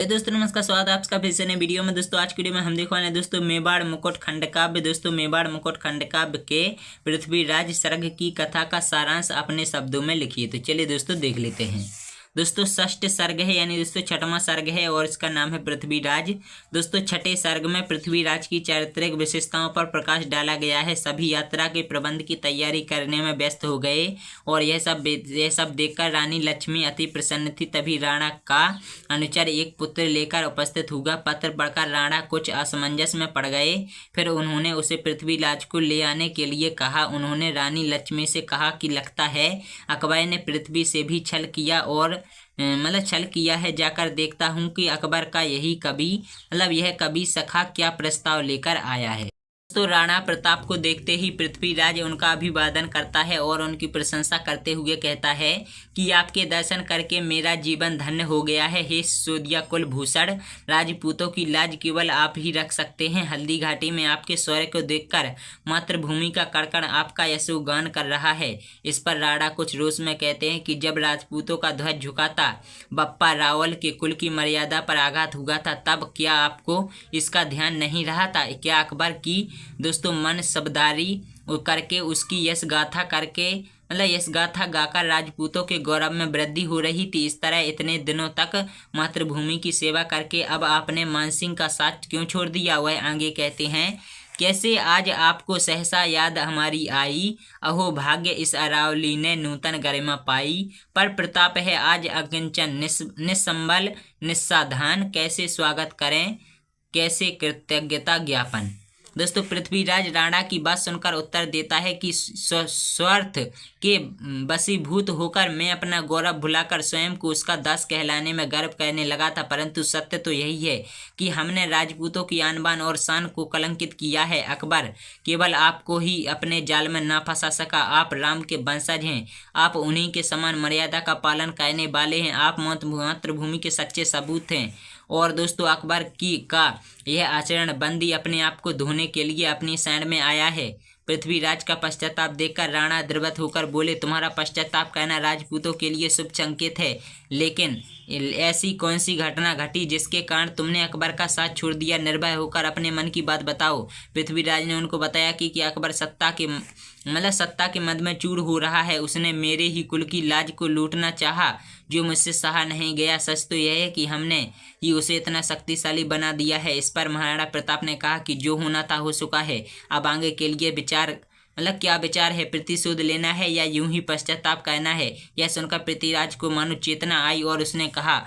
दोस्तों नमस्कार, स्वागत है आपका फिर से नए वीडियो में। दोस्तों आज की वीडियो में हम देखने वाले हैं दोस्तों मेवाड़ मुकुट खंडकाव्य। दोस्तों मेवाड़ मुकुट खंडकाव्य के पृथ्वीराज सर्ग की कथा का सारांश अपने शब्दों में लिखिए। तो चलिए दोस्तों देख लेते हैं। दोस्तों षष्ठ सर्ग है, यानी दोस्तों छठवां सर्ग है और इसका नाम है पृथ्वीराज। दोस्तों छठे सर्ग में पृथ्वीराज की चारित्रिक विशेषताओं पर प्रकाश डाला गया है। सभी यात्रा के प्रबंध की तैयारी करने में व्यस्त हो गए और यह सब देखकर रानी लक्ष्मी अति प्रसन्न थी। तभी राणा का अनुचर एक पुत्र लेकर उपस्थित हुआ। पत्र पढ़कर राणा कुछ असमंजस में पड़ गए। फिर उन्होंने उसे पृथ्वीराज को ले आने के लिए कहा। उन्होंने रानी लक्ष्मी से कहा कि लगता है अकबर ने पृथ्वी से भी छल किया और छल किया है। जाकर देखता हूँ कि अकबर का यह कवि सखा क्या प्रस्ताव लेकर आया है। तो राणा प्रताप को देखते ही पृथ्वीराज उनका अभिवादन करता है और उनकी प्रशंसा करते हुए कहता है कि आपके दर्शन करके मेरा जीवन धन्य हो गया है। हे सिसोदिया कुल भूषण, राजपूतों की लाज केवल आप ही रख सकते हैं। हल्दी घाटी में आपके शौर्य को देखकर मातृभूमि का कण आपका यशोगान कर रहा है। इस पर राणा कुछ रोष में कहते हैं कि जब राजपूतों का ध्वज झुका था, बप्पा रावल के कुल की मर्यादा पर आघात हुआ था, तब क्या आपको इसका ध्यान नहीं रहा था? क्या अकबर की दोस्तों मन शब्दारी करके उसकी यश गाथा गाकर राजपूतों के गौरव में वृद्धि हो रही थी? इस तरह इतने दिनों तक मातृभूमि की सेवा करके अब आपने मानसिंह का साथ क्यों छोड़ दिया? वह आगे कहते हैं, कैसे आज आपको सहसा याद हमारी आई, अहो भाग्य इस अरावली ने नूतन गरिमा पाई। पर प्रताप है आज अकिंचन निसंबल निस्साधान, कैसे स्वागत करें कैसे कृतज्ञता ज्ञापन। दोस्तों पृथ्वीराज राणा की बात सुनकर उत्तर देता है कि स्वार्थ के वशीभूत होकर मैं अपना गौरव भुलाकर स्वयं को उसका दास कहलाने में गर्व करने लगा था, परंतु सत्य तो यही है कि हमने राजपूतों की आन बान और शान को कलंकित किया है। अकबर केवल आपको ही अपने जाल में ना फंसा सका। आप राम के वंशज हैं, आप उन्हीं के समान मर्यादा का पालन करने वाले हैं। आप मातृभूमि के सच्चे सबूत हैं। और दोस्तों अकबर का यह आचरण बंदी अपने आप को धोने के लिए अपनी सैन में आया है। पृथ्वीराज का पश्चाताप देखकर राणा द्रवत होकर बोले, तुम्हारा पश्चाताप करना राजपूतों के लिए शुभ संकेत है, लेकिन ऐसी कौन सी घटना घटी जिसके कारण तुमने अकबर का साथ छोड़ दिया? निर्भय होकर अपने मन की बात बताओ। पृथ्वीराज ने उनको बताया कि अकबर सत्ता के मद में चूर हो रहा है। उसने मेरे ही कुल की लाज को लूटना चाहा, जो मुझसे सहा नहीं गया। सच तो यह है कि हमने ही उसे इतना शक्तिशाली बना दिया है। इस पर महाराणा प्रताप ने कहा कि जो होना था हो चुका है, अब आगे के लिए विचार क्या विचार है? प्रतिशोध लेना है या यूं ही पश्चाताप करना है? यह सुनकर पृथ्वीराज को मानो चेतना आई और उसने कहा,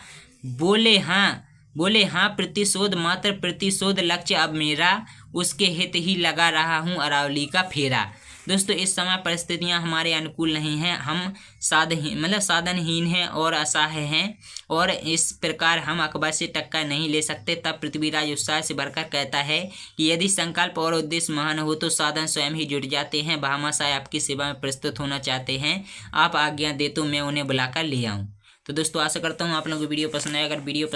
बोले हाँ प्रतिशोध, मात्र प्रतिशोध लक्ष्य अब मेरा, उसके हित ही लगा रहा हूँ अरावली का फेरा। दोस्तों इस समय परिस्थितियां हमारे अनुकूल नहीं हैं। हम साधनहीन हैं और असहाय हैं और इस प्रकार हम अकबर से टक्कर नहीं ले सकते। तब पृथ्वीराज उत्साह से भरकर कहता है कि यदि संकल्प और उद्देश्य महान हो तो साधन स्वयं ही जुट जाते हैं। भामाशाह आपकी सेवा में प्रस्तुत होना चाहते हैं, आप आज्ञा दे तो मैं उन्हें बुलाकर ले आऊँ। तो दोस्तों आशा करता हूँ आप लोगों को वीडियो पसंद आए। अगर वीडियो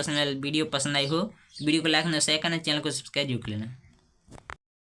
पसंद आई हो तो वीडियो को लाइक और शेयर करना, चैनल को सब्सक्राइब जरूर कर लेना।